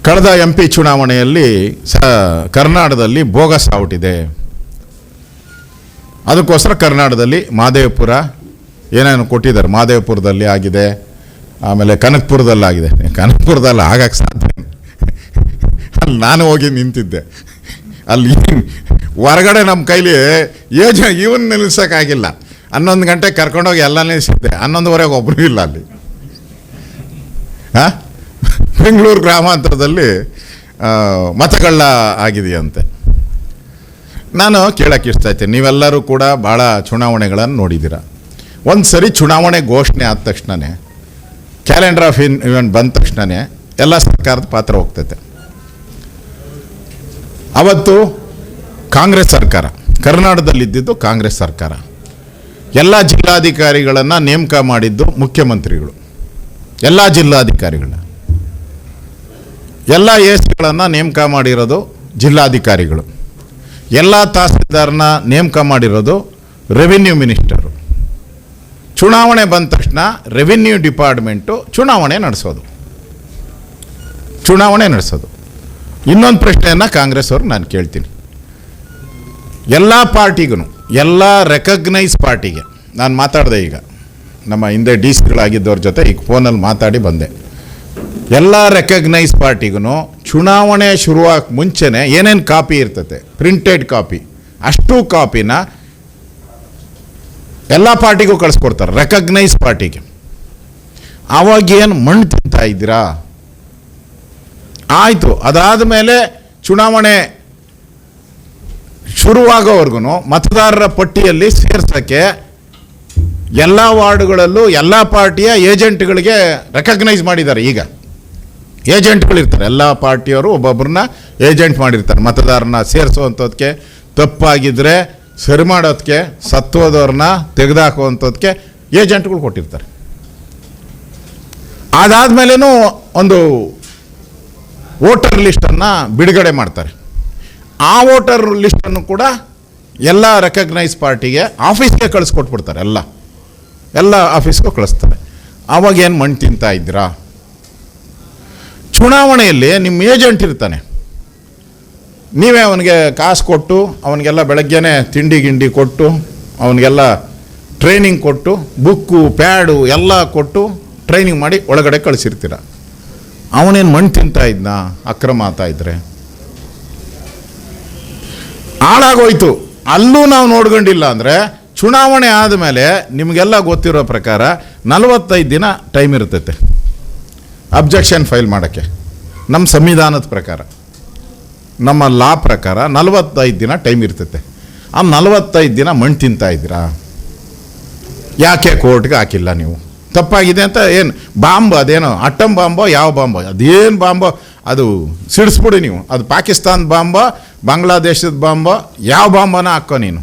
ಕಳೆದ MP ಚುನಾವಣೆಯಲ್ಲಿ ಕರ್ನಾಟಕದಲ್ಲಿ ಬೋಗಸ್ ಔಟಿದೆ. ಅದಕ್ಕೋಸ್ಕರ ಕರ್ನಾಟಕದಲ್ಲಿ ಮಹದೇವಪುರ ಏನೇನು ಕೊಟ್ಟಿದ್ದಾರೆ, ಮಹದೇವಪುರದಲ್ಲಿ ಆಗಿದೆ, ಆಮೇಲೆ ಕನಕಪುರದಲ್ಲಿ ಆಗಿದೆ. ಕನಕಪುರದಲ್ಲಿ ಆಗಕ್ಕೆ ಸಾಧ್ಯ, ಅಲ್ಲಿ ನಾನು ಹೋಗಿ ನಿಂತಿದ್ದೆ. ಅಲ್ಲಿ ಹೊರಗಡೆ ನಮ್ಮ ಕೈಲಿ ಇವನ್ ನಿಲ್ಲಿಸೋಕ್ಕಾಗಿಲ್ಲ. 11 ಗಂಟೆ ಕರ್ಕೊಂಡೋಗಿ ಎಲ್ಲ ನಿಲ್ಲಿಸಿದ್ದೆ. 11:15 ಒಬ್ಬರು ಇಲ್ಲ ಅಲ್ಲಿ. ಬೆಂಗಳೂರು ಗ್ರಾಮಾಂತರದಲ್ಲಿ ಮತಗಳ್ಳ ಆಗಿದೆಯಂತೆ. ನಾನು ಕೇಳೋಕ್ಕೆ ಇಷ್ಟ ಆಯ್ತು, ನೀವೆಲ್ಲರೂ ಕೂಡ ಭಾಳ ಚುನಾವಣೆಗಳನ್ನು ನೋಡಿದ್ದೀರ. ಒಂದು ಸರಿ ಚುನಾವಣೆ ಘೋಷಣೆ ಆದ ತಕ್ಷಣವೇ, ಕ್ಯಾಲೆಂಡರ್ ಆಫ್ ಇವೆಂಟ್ ಬಂದ ತಕ್ಷಣವೇ ಎಲ್ಲ ಸರ್ಕಾರದ ಪಾತ್ರ ಹೋಗ್ತೈತೆ. ಅವತ್ತು ಕಾಂಗ್ರೆಸ್ ಸರ್ಕಾರ, ಕರ್ನಾಟಕದಲ್ಲಿದ್ದಿದ್ದು ಕಾಂಗ್ರೆಸ್ ಸರ್ಕಾರ. ಎಲ್ಲ ಜಿಲ್ಲಾಧಿಕಾರಿಗಳನ್ನು ನೇಮಕ ಮಾಡಿದ್ದು ಮುಖ್ಯಮಂತ್ರಿಗಳು, ಎಲ್ಲ ಜಿಲ್ಲಾಧಿಕಾರಿಗಳನ್ನ. ಎಲ್ಲ ಎಸ್ಗಳನ್ನು ನೇಮಕ ಮಾಡಿರೋದು ಜಿಲ್ಲಾಧಿಕಾರಿಗಳು. ಎಲ್ಲ ತಹಸೀಲ್ದಾರನ್ನ ನೇಮಕ ಮಾಡಿರೋದು ರೆವಿನ್ಯೂ ಮಿನಿಸ್ಟರು. ಚುನಾವಣೆ ಬಂದ ತಕ್ಷಣ ರೆವಿನ್ಯೂ ಡಿಪಾರ್ಟ್ಮೆಂಟು ಚುನಾವಣೆ ನಡೆಸೋದು. ಇನ್ನೊಂದು ಪ್ರಶ್ನೆಯನ್ನು ಕಾಂಗ್ರೆಸ್ ಅವ್ರಿಗೆ ನಾನು ಕೇಳ್ತೀನಿ. ಎಲ್ಲ ಪಾರ್ಟಿಗೂ, ಎಲ್ಲ ರೆಕಗ್ನೈಸ್ ಪಾರ್ಟಿಗೆ ನಾನು ಮಾತಾಡಿದೆ. ಈಗ ನಮ್ಮ ಹಿಂದೆ DC-ಗಳಾಗಿದ್ದವ್ರ ಜೊತೆ ಈಗ ಫೋನಲ್ಲಿ ಮಾತಾಡಿ ಬಂದೆ. ಎಲ್ಲ ರೆಕಗ್ನೈಸ್ ಪಾರ್ಟಿಗೂ ಚುನಾವಣೆ ಶುರುವಾಗಕ್ಕೆ ಮುಂಚೆನೇ ಏನೇನು ಕಾಪಿ ಇರ್ತದೆ, ಪ್ರಿಂಟೆಡ್ ಕಾಪಿ, ಅಷ್ಟು ಕಾಪಿನ ಎಲ್ಲ ಪಾರ್ಟಿಗೂ ಕಳಿಸ್ಕೊಡ್ತಾರೆ, ರೆಕಗ್ನೈಸ್ ಪಾರ್ಟಿಗೆ. ಆವಾಗೇನು ಮಣ್ಣು ತಿಂತಾ ಇದ್ದೀರಾ? ಆಯಿತು, ಅದಾದ ಮೇಲೆ ಚುನಾವಣೆ ಶುರುವಾಗೋವರೆಗೂ ಮತದಾರರ ಪಟ್ಟಿಯಲ್ಲಿ ಸೇರ್ಸೋಕ್ಕೆ ಎಲ್ಲ ವಾರ್ಡ್ಗಳಲ್ಲೂ ಎಲ್ಲ ಪಾರ್ಟಿಯ ಏಜೆಂಟ್ಗಳಿಗೆ ರೆಕಗ್ನೈಸ್ ಮಾಡಿದ್ದಾರೆ. ಈಗ ಏಜೆಂಟ್ಗಳಿರ್ತಾರೆ, ಎಲ್ಲ ಪಾರ್ಟಿಯವರು ಒಬ್ಬೊಬ್ಬರನ್ನ ಏಜೆಂಟ್ ಮಾಡಿರ್ತಾರೆ. ಮತದಾರನ ಸೇರಿಸುವಂಥದ್ದಕ್ಕೆ, ತಪ್ಪಾಗಿದ್ದರೆ ಸರಿ ಮಾಡೋದಕ್ಕೆ, ಸತ್ತೋದವ್ರನ್ನ ತೆಗೆದುಹಾಕುವಂಥದ್ದಕ್ಕೆ ಏಜೆಂಟ್ಗಳು ಕೊಟ್ಟಿರ್ತಾರೆ. ಅದಾದಮೇಲೂ ಒಂದು ವೋಟರ್ ಲಿಸ್ಟನ್ನು ಬಿಡುಗಡೆ ಮಾಡ್ತಾರೆ. ಆ ವೋಟರ್ ಲಿಸ್ಟನ್ನು ಕೂಡ ಎಲ್ಲ ರೆಕಗ್ನೈಸ್ ಪಾರ್ಟಿಗೆ ಆಫೀಸ್ಗೆ ಕಳಿಸ್ಕೊಟ್ಬಿಡ್ತಾರೆ. ಎಲ್ಲ ಆಫೀಸ್ಗೂ ಕಳಿಸ್ತಾರೆ. ಆವಾಗೇನು ಮಣ್ಣು ತಿಂತಾ ಇದ್ದೀರಾ? ಚುನಾವಣೆಯಲ್ಲಿ ನಿಮ್ಮ ಏಜೆಂಟ್ ಇರ್ತಾನೆ, ನೀವೇ ಅವನಿಗೆ ಕಾಸು ಕೊಟ್ಟು, ಅವನಿಗೆಲ್ಲ ಬೆಳಗ್ಗೆನೇ ತಿಂಡಿ ಗಿಂಡಿ ಕೊಟ್ಟು, ಅವನಿಗೆಲ್ಲ ಟ್ರೈನಿಂಗ್ ಕೊಟ್ಟು, ಬುಕ್ಕು ಪ್ಯಾಡು ಎಲ್ಲ ಕೊಟ್ಟು ಟ್ರೈನಿಂಗ್ ಮಾಡಿ ಒಳಗಡೆ ಕಳಿಸಿರ್ತೀರ. ಅವನೇನು ಮಣ್ಣು ತಿಂತಾ ಇದ್ನಾ ಅಕ್ರಮ ಆಗ್ತಾ ಇದ್ರೆ? ಹಾಳಾಗೋಯ್ತು. ಅಲ್ಲೂ ನಾವು ನೋಡ್ಕೊಂಡಿಲ್ಲ ಅಂದರೆ ಚುನಾವಣೆ ಆದಮೇಲೆ ನಿಮಗೆಲ್ಲ ಗೊತ್ತಿರೋ ಪ್ರಕಾರ 45 ದಿನ ಟೈಮ್ ಇರ್ತೈತೆ ಅಬ್ಜೆಕ್ಷನ್ ಫೈಲ್ ಮಾಡೋಕ್ಕೆ. ನಮ್ಮ ಸಂವಿಧಾನದ ಪ್ರಕಾರ, ನಮ್ಮ ಲಾ ಪ್ರಕಾರ 45 ದಿನ ಟೈಮ್ ಇರ್ತೈತೆ. ಆ 45 ದಿನ ಮಣ್ಣು ತಿಂತಾ ಇದ್ದೀರಾ? ಯಾಕೆ ಕೋರ್ಟ್ಗೆ ಹಾಕಿಲ್ಲ ನೀವು? ತಪ್ಪಾಗಿದೆ ಅಂತ ಏನು ಬಾಂಬ್, ಅದೇನೋ ಅಟಮ್ ಬಾಂಬೋ ಯಾವ ಬಾಂಬೋ, ಅದೇನು ಬಾಂಬೋ ಅದು ಸಿಡಿಸ್ಬಿಡಿ ನೀವು. ಅದು ಪಾಕಿಸ್ತಾನ ಬಾಂಬೋ, ಬಾಂಗ್ಲಾದೇಶದ ಬಾಂಬೋ, ಯಾವ ಬಾಂಬನ ಹಾಕೋ ನೀನು.